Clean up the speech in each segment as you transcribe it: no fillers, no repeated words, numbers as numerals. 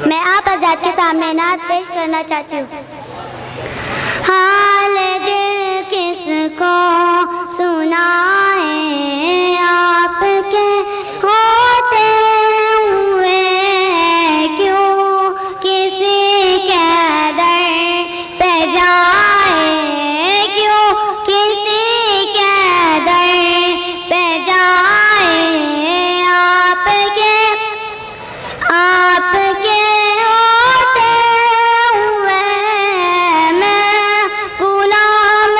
मैं आप आजाद के सामने नात पेश करना चाहती हूँ। हाल दिल किसको सुनाए, आपके होते हुए क्यों किसी के दर पे जाए, क्यों किसी के दर पे जाए। आपके होते हुए मैं गुलाम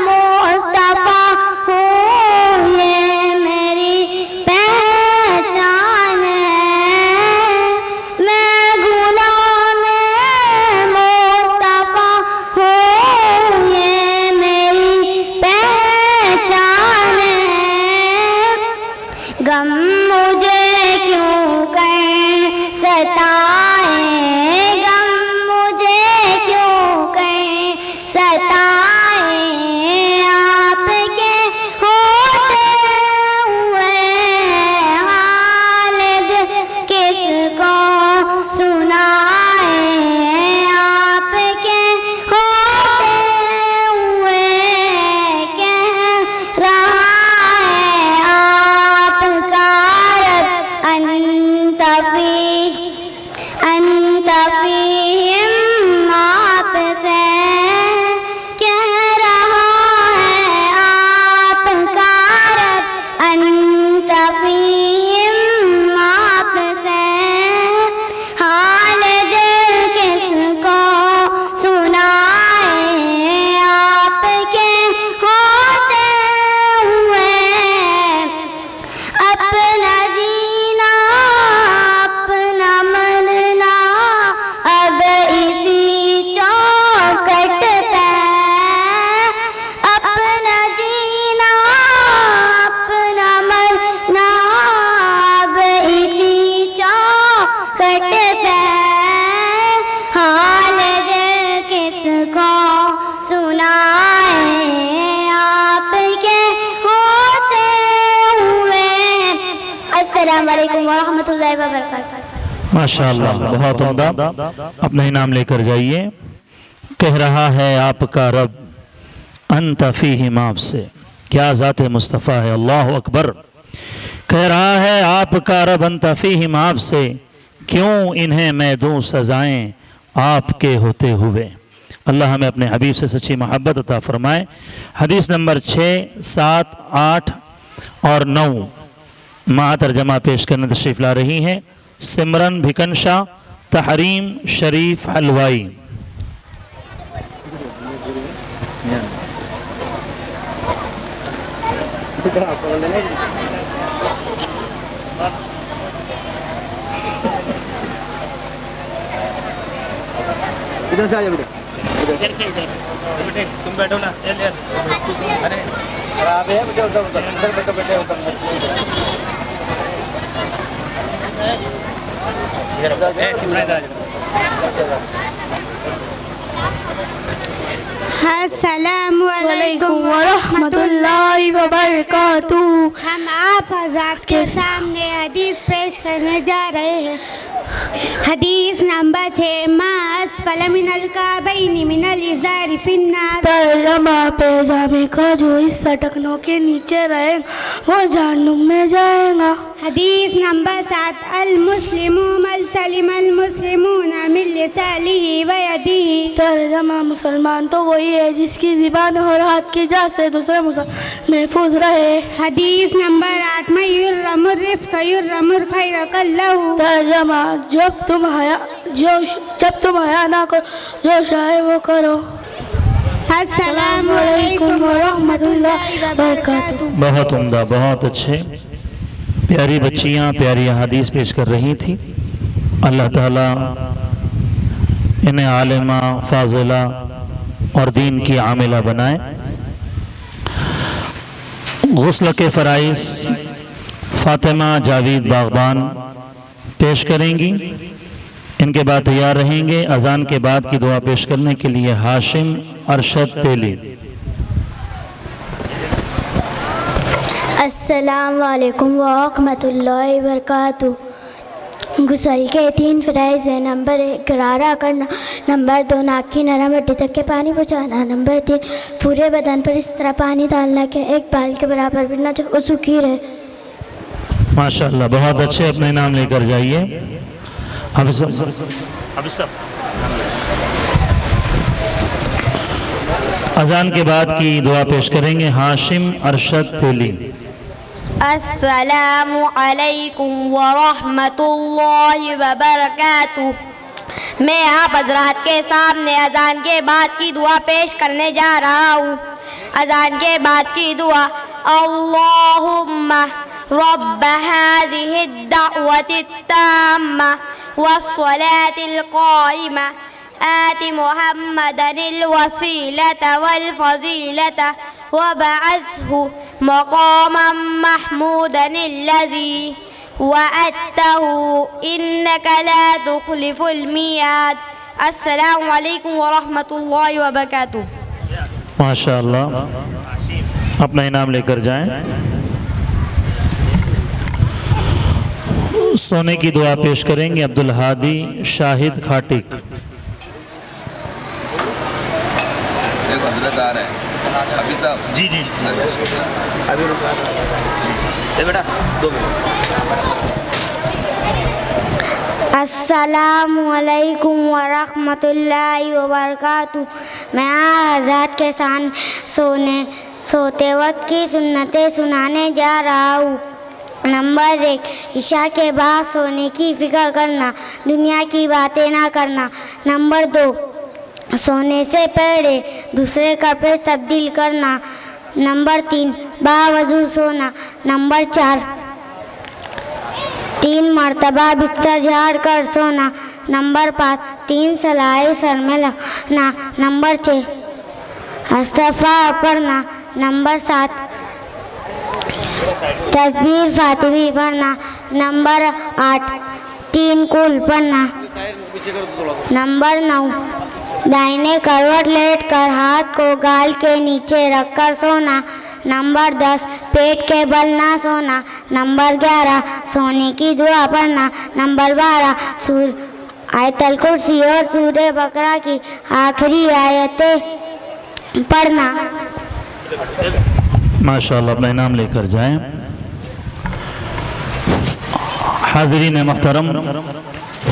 मुस्तफा हूँ, ये मेरी पहचान है। मैं गुलाम मुस्तफा हूँ, ये मेरी पहचान है। गम मुझे क्यों कर सताए, गम मुझे क्यों कर सताए। आपके होते हुए हाल किसको सुनाए, आपके होते हुए कह रहा है आपका रब अंत फीहिम, आपसे कह रहा है आपका रब अंत फीहिम, आपसे हाल दिल किसको सुनाए, आपके होते हुए अपना जीना अपना मरना अब इसी चौखट पे। अपना जीना अपना मरना अब इसी चौखट पे। हाल दिल किसको सुनाए, आपके होते हुए। अस्सलाम वालेकुम व रहमतुल्लाहि व बरकातहू। माशाअल्लाह, बहुत उम्दा। अपना इनाम लेकर जाइए। कह रहा है आपका रब अंत फीहिम, आपसे। क्या ज़ात मुस्तफ़ा है, अल्लाह अकबर। कह रहा है आपका रब अंत फीहिम, आपसे क्यों इन्हें मैं दूँ सजाएं आपके होते हुए। अल्लाह हमें अपने हबीब से सच्ची मोहब्बत अता फरमाए। हदीस नंबर 6, 7, 8 और 9 मां तर्जमा पेश करने तशरीफ़ ला रही हैं सिमरन भिकनशाह, तहरीम शरीफ हलवाई। इधर से आ जाओ बेटा, तुम बैठो ना। अरे खराब है बेटा, उधर बैठो बेटे, अस्सलामु अलैकुम व रहमतुल्लाहि व बरकातहू। हम आप आजाद के सामने हदीस पेश करने जा रहे हैं। हदीस नंबर 6, मा अस्फल मिनल काबैनि मिनल इज़ारि फिन्नार। तर्जमा पैजामे का जो हिस्सा टखनों के नीचे रहे वो जहन्नुम में जाएगा। हदीस नंबर 7, अल मुस्लिमु मल सलिमल मुस्लिमूना मिन लिसानिही व यदिही। तर्जमा मुसलमान तो वही है जिसकी ज़ुबान और हाथ की जा से दूसरे मुसलमान महफूज रहे। हदीस नंबर 8, मयुर्रमुर रिफ्क युर्रमुर खैर कल्लहू। तर्जमा जब तुम हया ना करो जो चाहे वो करो। अस्सलामु अलैकुम व रहमतुल्लाहि व बरकातहू। बहुत उम्दा, बहुत अच्छे। प्यारी बच्चियाँ प्यारी हदीस पेश कर रही थी। अल्लाह ताला इन्हें आलिमा, फाजिला और दीन की आमिला बनाए। गुस्ल के फ़राइज़ फ़ातिमा जावेद बागबान पेश करेंगी। इनके बाद तैयार रहेंगे अजान के बाद की दुआ पेश करने के लिए हाशिम अरशद तेली। अस्सलाम वालेकुम व रहमतुल्लाहि व बरकातहू। गुसल के 3 फ़राइज़ है। नंबर 1 गरारा करना, नंबर 2 नाक की नरम हड्डी तक के पानी पहुँचाना, नंबर 3 पूरे बदन पर इस तरह पानी डालना कि एक बाल के बराबर भी ना जो वो सूखी रहे। माशाअल्लाह, बहुत अच्छे। अपने नाम लेकर जाइए। अब सब अजान के बाद की दुआ पेश करेंगे हाशिम अरशद तेली। अस्सलामु अलैकुम व रहमतुल्लाहि व बरकातुहू। मैं आप हज़रात के सामने अजान के बाद की दुआ पेश करने जा रहा हूँ। अजान के बाद की दुआ, अल्लाहुम्मा रब्ब हाज़िहि द्दअवति त्ताम्मा वस्सलातिल क़ाइमा आति मुहम्मदनिल वसीलता वल फ़ज़ीलता वबअसहु मक़ामम महमूदनिल्लज़ी वअदतहु इन्नका ला तुख़लिफ़ुल मियाद। अस्सलामु अलैकुम व रहमतुल्लाहि व बरकातुहू। माशाअल्लाह, अपना इनाम लेकर जाएं। सोने की दुआ पेश करेंगे अब्दुल हादी शाहिद खाटिक। अभी साहब जी जी अभी रुका बेटा 2 मिनट। अस्सलामुअलैकुम व रहमतुल्लाहि व बरकातुहू। मैं हज़रात के साथ सोते वक्त की सुन्नतें सुनाने जा रहा हूँ। नंबर 1 इशा के बाद सोने की फ़िक्र करना, दुनिया की बातें ना करना। नंबर 2 सोने से पहले दूसरे कपड़े तब्दील करना। नंबर 3 बावजू सोना। नंबर 4 3 मरतबा बिस्तर झाड़ कर सोना। नंबर 5 3 सलाएं सर में लगना। नंबर 6 इस्तिग़फ़ार पढ़ना। नंबर 7 तस्बीह फातिमी पढ़ना। नंबर 8 तीन कुल पढ़ना। नंबर 9 दाहिने करवट लेटकर हाथ को गाल के नीचे रखकर सोना। नंबर 10 पेट के बल ना सोना। नंबर 11 सोने की दुआ पढ़ना। नंबर 12 आयतल कुर्सी और सूरह बकरा की आखिरी आयतें पढ़ना। माशाअल्लाह, अपना इनाम लेकर जाएं। हाज़रीन मोहतरम,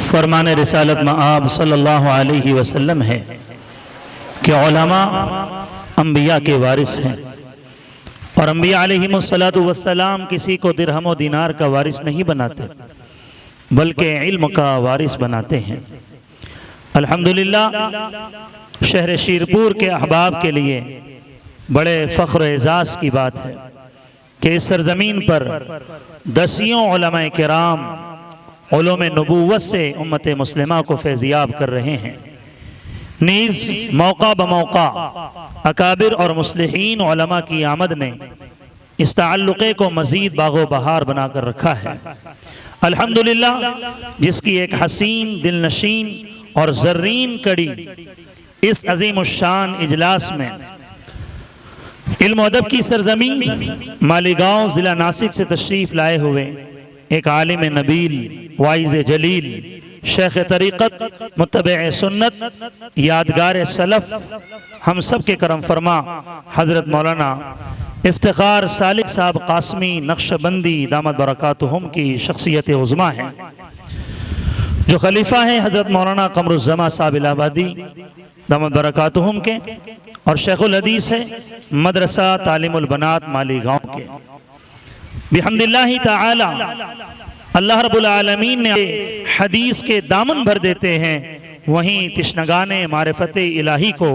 फरमान रिसालत मआब सल्लल्लाहु अलैहि वसल्लम है कि उलमा अंबिया के वारिस हैं और अंबिया अलैहिमुस्सलातु वस्सलाम किसी को दिरहम व दिनार का वारिस नहीं बनाते बल्कि इल्म का वारिस बनाते हैं। अल्हम्दुलिल्लाह, शहर शीरपुर के अहबाब के लिए बड़े फ़ख्र एज़ाज़ की बात है कि इस सरज़मीन पर दसियों उलमाए किराम उलूम नबूवत से उम्मत मुस्लिमा को फैज़याब कर रहे हैं। नीज़ मौका बमौका अकाबिर और मुस्लिहीन उलमा की आमद ने इस ताल्लुक़े को मज़ीद बागो बहार बना कर रखा है। अल्हम्दुलिल्लाह, जिसकी एक हसीन दिलनशीन और ज़र्रीन कड़ी इस अज़ीमुश्शान इजलास में इल्म अदब की सरज़मीन मालीगांव ज़िला नासिक से तशरीफ़ लाए हुए एक आलिम नबील वाइज़ जलील शेख तरीक़त मुत्तबे सुन्नत यादगार सलफ़ हम सब के करम फरमा हज़रत मौलाना इफ्तिखार सालिक साहब कासमी नक्शबंदी दामद बरकातुहुम की शख्सियत उज़्मा है, जो खलीफा हैं हज़रत मौलाना कमरुज़्ज़मा साहब इलाहाबादी दामद बरकातुहुम के और शेखुल हदीस है मदरसा तालीमुल बनात मालीगांव के। बिहम्दिल्लाहि ताला अल्लाह रब्बुल आलमीन ने हदीस के दामन भर देते हैं, वहीं तिश्नगाने मारिफत इलाही को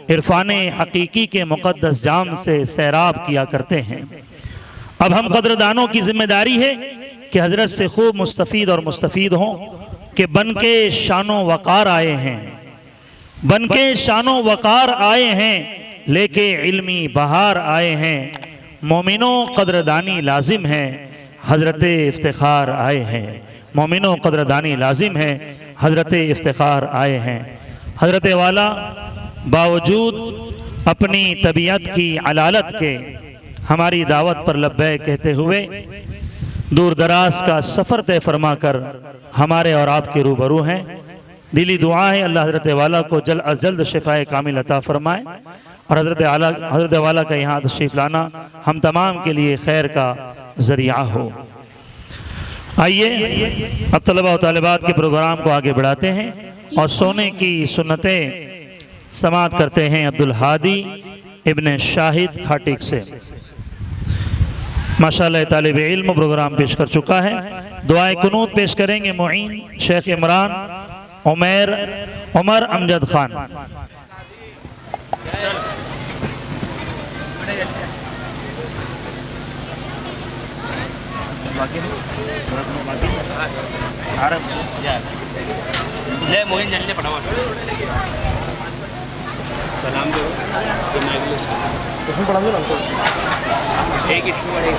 इरफान हकीकी के मुक़द्दस जाम से सैराब किया करते हैं। अब हम कदरदानों की जिम्मेदारी है कि हज़रत से खूब मुस्तफ़ीद और मुस्तफ़ीद हों कि बन के शानो वक़ार आए हैं, बन के शानो वक़ार आए हैं, लेके इल्मी बहार आए हैं। मोमिनो कदरदानी लाजिम है, हज़रत इफ्तिखार आए हैं। मोमिनो कदरदानी लाजिम है, हज़रत इफ्तिखार आए हैं। हज़रत वाला बावजूद अपनी तबीयत की अलालत के हमारी दावत पर लब्बैक कहते हुए दूर दराज का सफ़र तय फरमा कर हमारे और आपके रूबरू हैं। दिली दुआ है अल्लाह हज़रत वाला को जल्द अज जल्द शिफाए कामिल अता फरमाए और हज़रत वाला का यहाँ तशरीफ़ लाना हम तमाम के लिए खैर का ज़रिया हो। आइए अब तलबा और तालिबात के प्रोग्राम को आगे बढ़ाते हैं और सोने की सुन्नतें समाअत करते हैं अब्दुल हादी इब्न शाहिद खाटिक से। माशाअल्लाह तालिब इल्म प्रोग्राम पेश कर चुका है। दुआए कुनूत पेश करेंगे मुईन शेख इमरान उमर अमजद खान। ले मोहिन जल्दी फटाफट सलाम दो उसमें पढ़ा दो ना एक इसमें पढ़े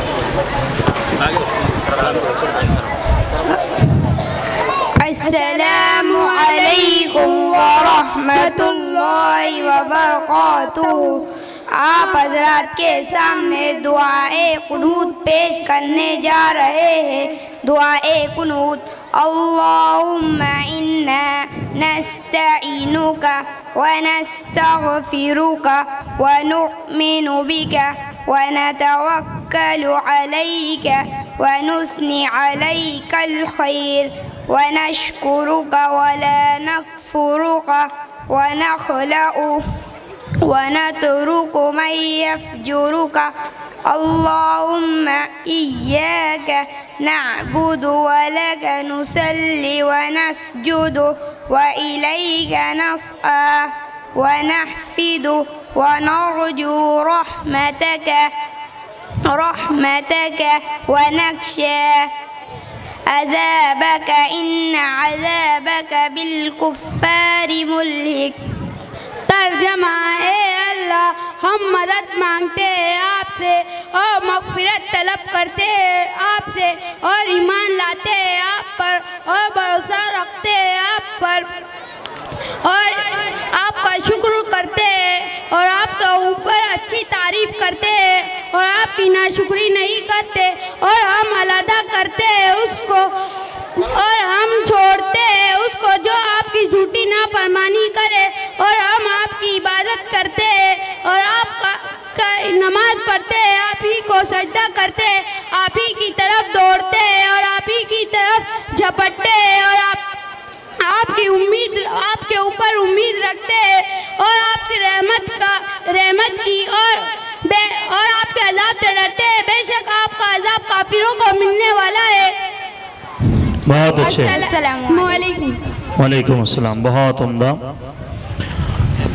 अस्सलामु अलैकुम व रहमतुल्लाहि व बरकातुहू। आप हजरात के सामने दुआए कुनूत पेश करने जा रहे हैं। दुआए कुनूत। अल्लाहुम्मा इन्ना नस्तईनुका व नस्तगफिरुका व नुअमिनु बिका व नतवक्कलु अलैका व नुस्नी अलैकल खैर व नशकुरुका व ला नकफुरुका व नखलउ व नतरुकु मन यफजुरुका। अल्लाहुम्मा इय्याका नअबुदु व लका नुसल्ली व नस्जुदु व इलैका नस्आ व नहफिदु व नरजू रहमतक व नख्शा अज़ाबक इन्न अज़ाबक बिलकुफ़्फ़ारि मुल्हिक। तर्जमा ए अल्लाह हम मदद मांगते हैं आपसे और मग़फ़िरत तलब करते हैं आपसे और ईमान लाते हैं आप पर और भरोसा रखते हैं आप पर और आपका शुक्र करते हैं और आपका ऊपर अच्छी तारीफ़ करते हैं और आपकी नाशुक्री नहीं करते और हम अलहदा करते हैं उसको और हम छोड़ते हैं उसको जो आपकी झूठी नाफरमानी करे और हम आपकी इबादत करते हैं और आपका नमाज पढ़ते हैं, आप ही को सजदा करते हैं, आप ही की तरफ दौड़ते हैं और आप ही की तरफ झपटते हैं और आपकी उम्मीद आपके ऊपर उम्मीद रखते हैं और आपकी रहमत की और आपके अज़ाब से डरते हैं। बेशक आपका अज़ाब काफिरों को मिलने वाला है। बहुत अच्छे। वालेकुम अस्सलाम। बहुत उम्दा।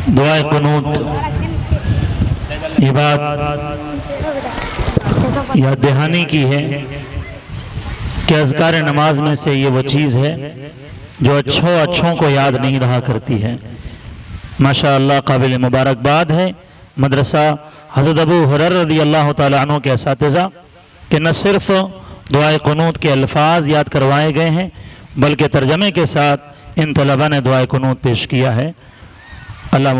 दुआए कुनूत ये बात याद दहानी की है कि अज़कार नमाज में से ये वो चीज़ है जो अच्छों को याद नहीं रहा करती है। माशाअल्लाह काबिल मुबारकबाद है मदरसा हज़रत अबू हुरैरा रज़ियल्लाहु ताला अन्हु के असातिज़ा कि न सिर्फ़ दुआए कुनूत के अल्फाज याद करवाए गए हैं बल्कि तर्जमे के साथ इन तलबा ने दुआए कुनूत पेश किया है। अल्लाह